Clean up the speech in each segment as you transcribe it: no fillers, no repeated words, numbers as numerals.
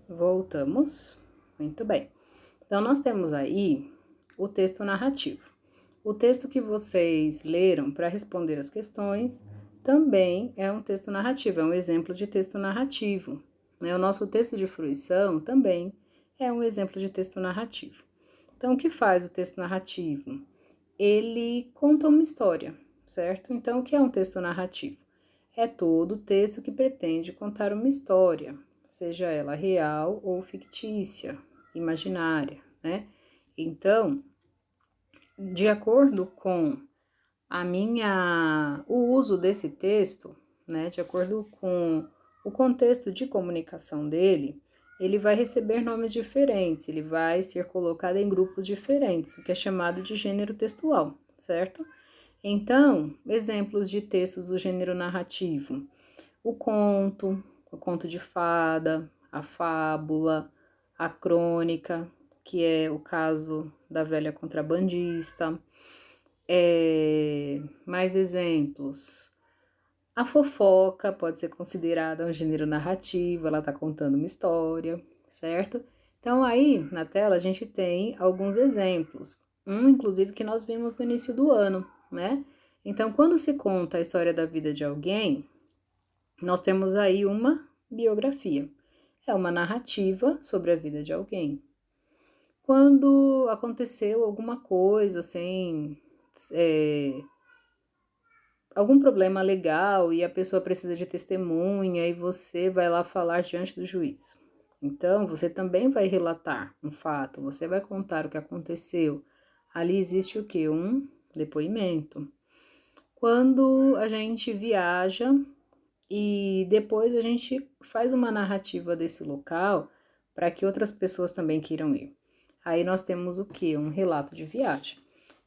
Voltamos. Muito bem. Então, nós temos aí o texto narrativo. O texto que vocês leram para responder as questões também é um texto narrativo, é um exemplo de texto narrativo. Né? O nosso texto de fruição também é um exemplo de texto narrativo. Então, o que faz o texto narrativo? Ele conta uma história, certo? Então, o que é um texto narrativo? É todo texto que pretende contar uma história, seja ela real ou fictícia, imaginária, né? Então, de acordo com o uso desse texto, né, de acordo com o contexto de comunicação dele, ele vai receber nomes diferentes, ele vai ser colocado em grupos diferentes, o que é chamado de gênero textual, certo? Então, exemplos de textos do gênero narrativo: o conto de fada, a fábula, a crônica, que é o caso da velha contrabandista. Mais exemplos: a fofoca pode ser considerada um gênero narrativo, ela está contando uma história, certo? Então, aí na tela a gente tem alguns exemplos, inclusive que nós vimos no início do ano, né? Então, quando se conta a história da vida de alguém, nós temos aí uma biografia, é uma narrativa sobre a vida de alguém. Quando aconteceu alguma coisa, assim, algum problema legal e a pessoa precisa de testemunha e você vai lá falar diante do juiz. Então, você também vai relatar um fato, você vai contar o que aconteceu. Ali existe o quê? Um depoimento. Quando a gente viaja e depois a gente faz uma narrativa desse local para que outras pessoas também queiram ir. Aí nós temos o quê? Um relato de viagem.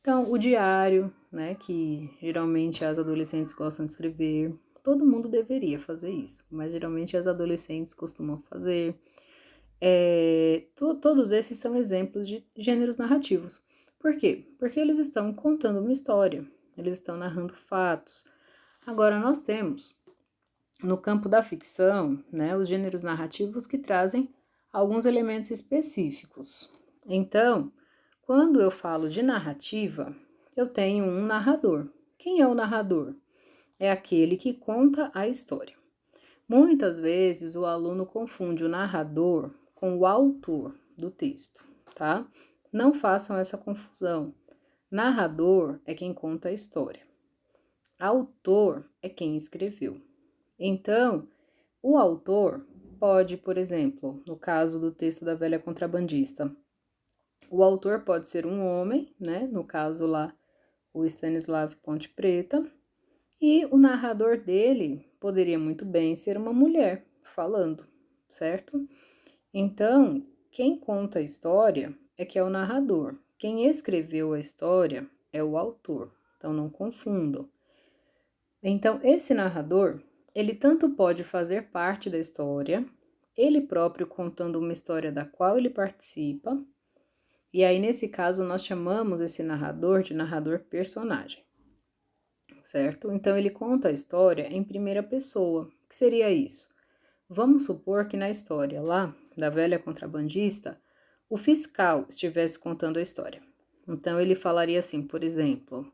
Então, o diário, né, que geralmente as adolescentes gostam de escrever, todo mundo deveria fazer isso, mas geralmente as adolescentes costumam fazer. Todos esses são exemplos de gêneros narrativos. Por quê? Porque eles estão contando uma história, eles estão narrando fatos. Agora, nós temos, no campo da ficção, né, os gêneros narrativos que trazem alguns elementos específicos. Então, quando eu falo de narrativa, eu tenho um narrador. Quem é o narrador? É aquele que conta a história. Muitas vezes o aluno confunde o narrador com o autor do texto, tá? Não façam essa confusão. Narrador é quem conta a história. Autor é quem escreveu. Então, o autor pode, por exemplo, no caso do texto da velha contrabandista, o autor pode ser um homem, né? No caso lá, o Stanislav Ponte Preta, e o narrador dele poderia muito bem ser uma mulher falando, certo? Então, quem conta a história é que é o narrador. Quem escreveu a história é o autor. Então, não confundam. Então, esse narrador, ele tanto pode fazer parte da história, ele próprio contando uma história da qual ele participa, e aí, nesse caso, nós chamamos esse narrador de narrador personagem, certo? Então, ele conta a história em primeira pessoa. O que seria isso? Vamos supor que na história lá, da velha contrabandista, o fiscal estivesse contando a história. Então, ele falaria assim, por exemplo: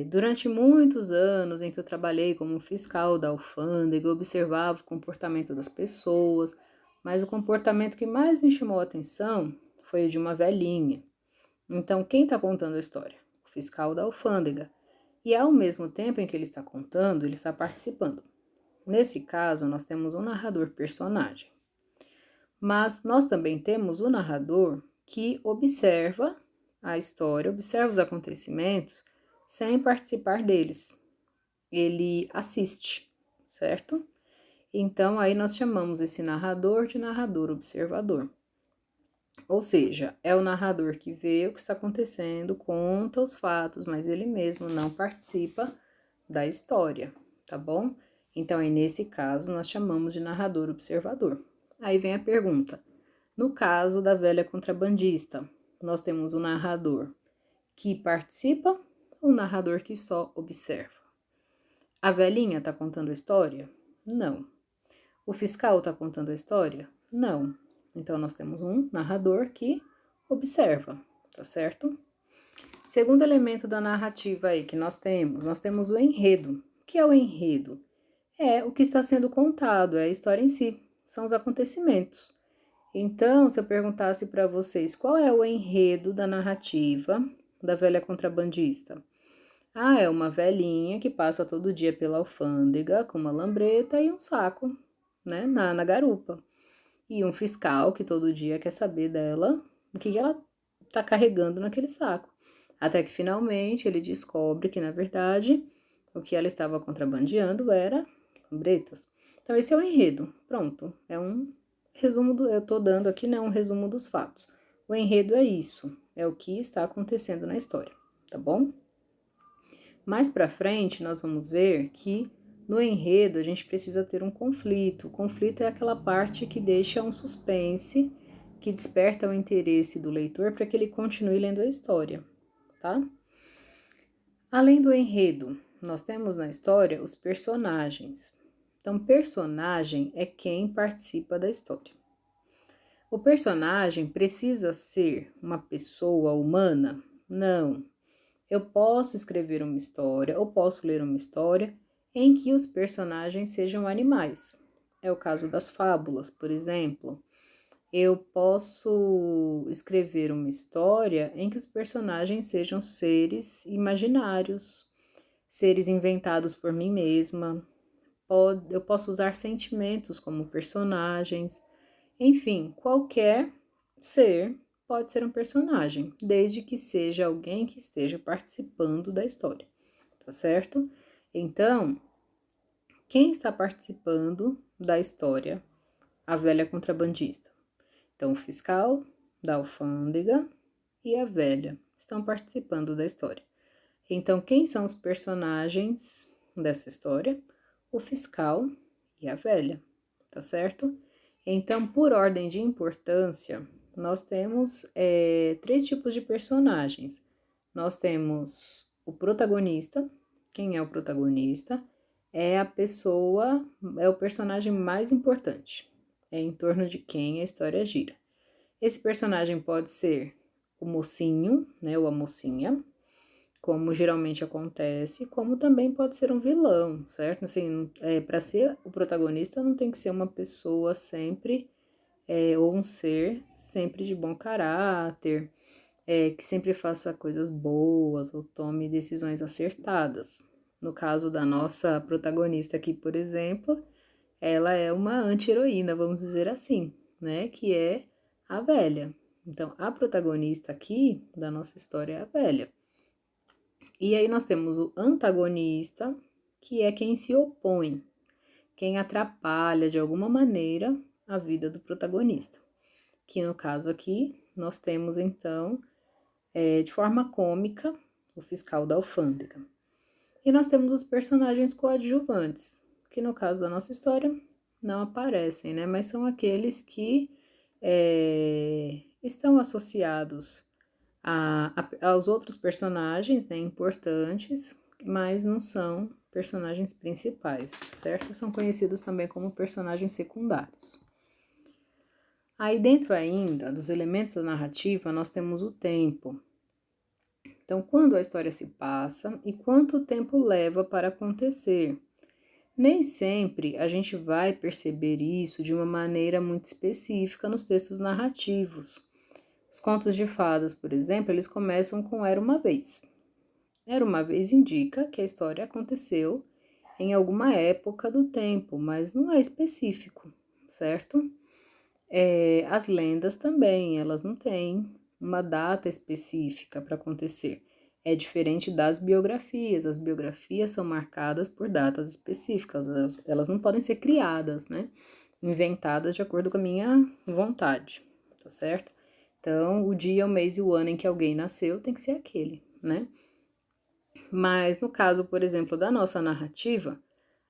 durante muitos anos em que eu trabalhei como fiscal da alfândega, eu observava o comportamento das pessoas, mas o comportamento que mais me chamou a atenção foi o de uma velhinha. Então, quem está contando a história? O fiscal da alfândega. E ao mesmo tempo em que ele está contando, ele está participando. Nesse caso, nós temos um narrador personagem. Mas nós também temos o narrador que observa a história, observa os acontecimentos sem participar deles. Ele assiste, certo? Então, aí nós chamamos esse narrador de narrador observador. Ou seja, é o narrador que vê o que está acontecendo, conta os fatos, mas ele mesmo não participa da história, tá bom? Então, aí nesse caso, nós chamamos de narrador observador. Aí vem a pergunta: no caso da velha contrabandista, nós temos o narrador que participa ou o narrador que só observa? A velhinha está contando a história? Não. O fiscal está contando a história? Não. Então, nós temos um narrador que observa, tá certo? Segundo elemento da narrativa aí que nós temos o enredo. O que é o enredo? É o que está sendo contado, é a história em si, são os acontecimentos. Então, se eu perguntasse para vocês qual é o enredo da narrativa da velha contrabandista? Ah, é uma velhinha que passa todo dia pela alfândega com uma lambreta e um saco, né, na garupa. E um fiscal que todo dia quer saber dela o que ela tá carregando naquele saco. Até que finalmente ele descobre que, na verdade, o que ela estava contrabandeando era lambretas. Então, esse é o enredo. Pronto. É um resumo eu tô dando aqui, né, um resumo dos fatos. O enredo é isso. É o que está acontecendo na história, tá bom? Mais para frente, nós vamos ver que no enredo a gente precisa ter um conflito. O conflito é aquela parte que deixa um suspense, que desperta o interesse do leitor para que ele continue lendo a história, tá? Além do enredo, nós temos na história os personagens. Então, personagem é quem participa da história. O personagem precisa ser uma pessoa humana? Não. Eu posso escrever uma história ou posso ler uma história em que os personagens sejam animais. É o caso das fábulas, por exemplo. Eu posso escrever uma história em que os personagens sejam seres imaginários, seres inventados por mim mesma. Eu posso usar sentimentos como personagens. Enfim, qualquer ser pode ser um personagem, desde que seja alguém que esteja participando da história, tá certo? Então, quem está participando da história? A velha contrabandista. Então, o fiscal da alfândega e a velha estão participando da história. Então, quem são os personagens dessa história? O fiscal e a velha, tá certo? Então, por ordem de importância, nós temos três tipos de personagens. Nós temos o protagonista. Quem é o protagonista? É a pessoa, é o personagem mais importante. É em torno de quem a história gira. Esse personagem pode ser o mocinho, né, ou a mocinha, como geralmente acontece, como também pode ser um vilão, certo? Assim, para ser o protagonista não tem que ser uma pessoa sempre, ou um ser sempre de bom caráter, que sempre faça coisas boas ou tome decisões acertadas. No caso da nossa protagonista aqui, por exemplo, ela é uma anti-heroína, vamos dizer assim, né? Que é a velha. Então, a protagonista aqui da nossa história é a velha. E aí nós temos o antagonista, que é quem se opõe, quem atrapalha de alguma maneira a vida do protagonista. Que no caso aqui, nós temos então, de forma cômica, o fiscal da alfândega. E nós temos os personagens coadjuvantes, que no caso da nossa história não aparecem, né? Mas são aqueles que estão associados aos outros personagens, né, importantes, mas não são personagens principais, certo? São conhecidos também como personagens secundários. Aí dentro ainda dos elementos da narrativa, nós temos o tempo. Então, quando a história se passa e quanto tempo leva para acontecer. Nem sempre a gente vai perceber isso de uma maneira muito específica nos textos narrativos. Os contos de fadas, por exemplo, eles começam com Era uma vez. Era uma vez indica que a história aconteceu em alguma época do tempo, mas não é específico, certo? As lendas também, elas não têm uma data específica para acontecer. É diferente das biografias. As biografias são marcadas por datas específicas, elas não podem ser criadas, né? Inventadas de acordo com a minha vontade, tá certo? Então, o dia, o mês e o ano em que alguém nasceu tem que ser aquele, né? Mas no caso, por exemplo, da nossa narrativa,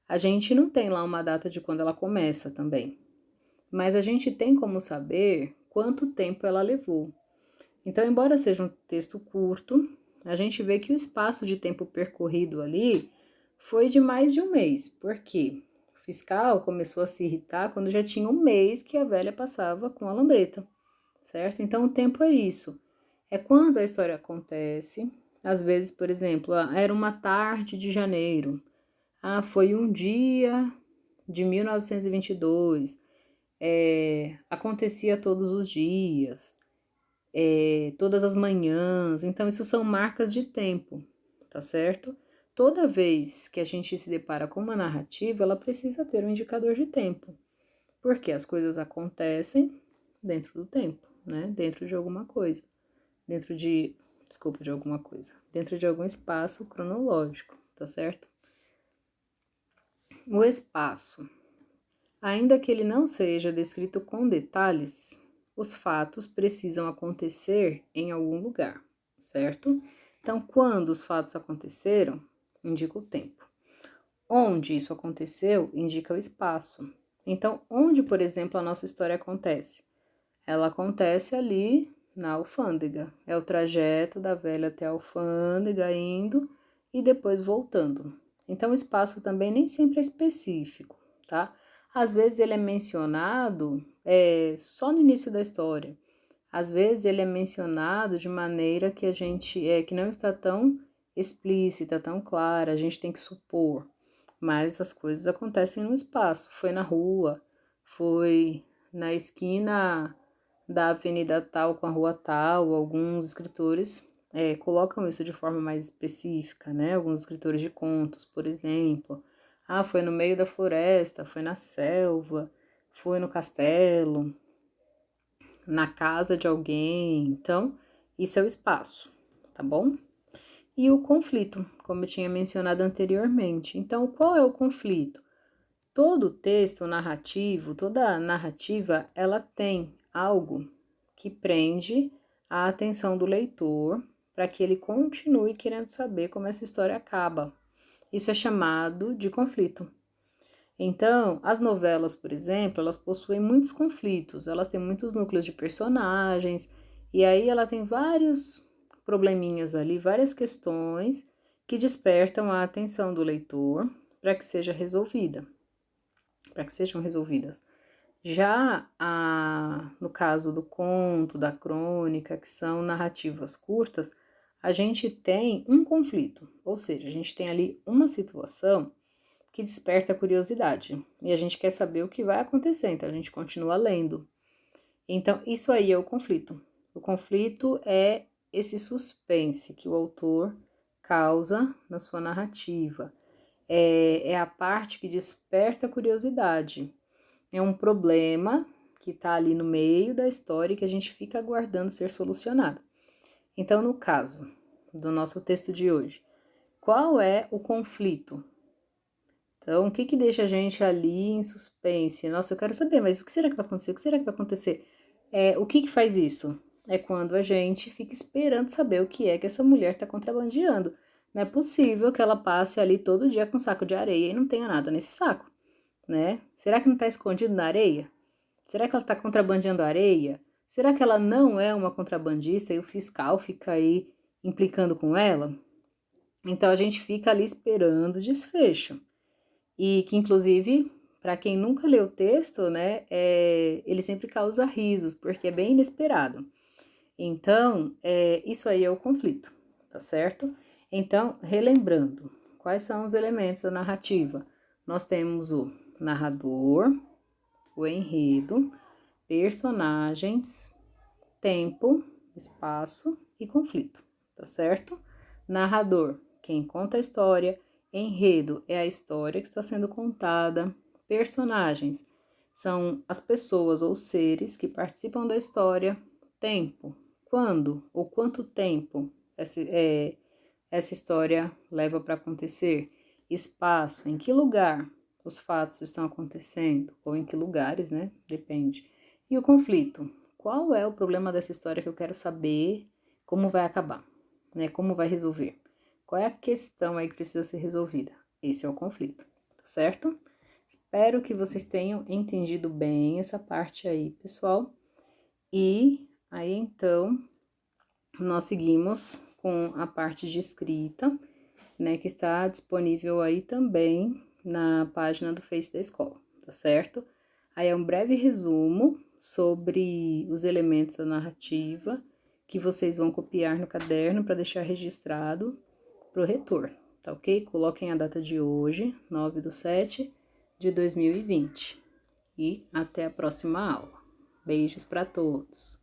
a gente não tem lá uma data de quando ela começa também. Mas a gente tem como saber quanto tempo ela levou. Então, embora seja um texto curto, a gente vê que o espaço de tempo percorrido ali foi de mais de um mês. Por quê? O fiscal começou a se irritar quando já tinha um mês que a velha passava com a lambreta, certo? Então, o tempo é isso. É quando a história acontece. Às vezes, por exemplo, era uma tarde de janeiro. Foi um dia de 1922. Acontecia todos os dias, todas as manhãs. Então, isso são marcas de tempo, tá certo? Toda vez que a gente se depara com uma narrativa, ela precisa ter um indicador de tempo, porque as coisas acontecem dentro do tempo, né? Dentro de alguma coisa, dentro de, desculpa, de alguma coisa, dentro de algum espaço cronológico, tá certo? O espaço, ainda que ele não seja descrito com detalhes, os fatos precisam acontecer em algum lugar, certo? Então, quando os fatos aconteceram, indica o tempo. Onde isso aconteceu, indica o espaço. Então, onde, por exemplo, a nossa história acontece? Ela acontece ali na alfândega. É o trajeto da velha até a alfândega, indo e depois voltando. Então, o espaço também nem sempre é específico, tá? Às vezes ele é mencionado só no início da história. Às vezes ele é mencionado de maneira que a gente que não está tão explícita, tão clara, a gente tem que supor. Mas as coisas acontecem no espaço. Foi na rua, foi na esquina da avenida tal com a rua tal. Alguns escritores colocam isso de forma mais específica, né? Alguns escritores de contos, por exemplo. Foi no meio da floresta, foi na selva, foi no castelo, na casa de alguém. Então, isso é o espaço, tá bom? E o conflito, como eu tinha mencionado anteriormente. Então, qual é o conflito? Todo texto narrativo, toda narrativa, ela tem algo que prende a atenção do leitor para que ele continue querendo saber como essa história acaba. Isso é chamado de conflito. Então, as novelas, por exemplo, elas possuem muitos conflitos, elas têm muitos núcleos de personagens, e aí ela tem vários probleminhas ali, várias questões que despertam a atenção do leitor para que seja resolvida, para que sejam resolvidas. Já no caso do conto, da crônica, que são narrativas curtas, a gente tem um conflito, ou seja, a gente tem ali uma situação que desperta a curiosidade. E a gente quer saber o que vai acontecer, então a gente continua lendo. Então, isso aí é o conflito. O conflito é esse suspense que o autor causa na sua narrativa. É a parte que desperta a curiosidade. É um problema que está ali no meio da história e que a gente fica aguardando ser solucionado. Então, no caso do nosso texto de hoje, qual é o conflito? Então, o que que deixa a gente ali em suspense? Nossa, eu quero saber, mas o que será que vai acontecer? O que será que vai acontecer? O que que faz isso? É quando a gente fica esperando saber o que é que essa mulher está contrabandeando. Não é possível que ela passe ali todo dia com um saco de areia e não tenha nada nesse saco, né? Será que não está escondido na areia? Será que ela está contrabandeando areia? Será que ela não é uma contrabandista e o fiscal fica aí implicando com ela? Então, a gente fica ali esperando o desfecho. E que, inclusive, para quem nunca leu o texto, né, ele sempre causa risos, porque é bem inesperado. Então, isso aí é o conflito, tá certo? Então, relembrando, quais são os elementos da narrativa? Nós temos o narrador, o enredo, personagens, tempo, espaço e conflito, tá certo? Narrador, quem conta a história. Enredo é a história que está sendo contada. Personagens são as pessoas ou seres que participam da história. Tempo, quando ou quanto tempo essa história leva para acontecer. Espaço, em que lugar os fatos estão acontecendo, ou em que lugares, né? Depende. E o conflito, qual é o problema dessa história que eu quero saber como vai acabar, né? Como vai resolver? Qual é a questão aí que precisa ser resolvida? Esse é o conflito, tá certo? Espero que vocês tenham entendido bem essa parte aí, pessoal. E aí, então, nós seguimos com a parte de escrita, né, que está disponível aí também na página do Face da escola, tá certo? Aí é um breve resumo sobre os elementos da narrativa que vocês vão copiar no caderno para deixar registrado para o reitor, tá ok? Coloquem a data de hoje, 9/7/2020. E até a próxima aula. Beijos para todos!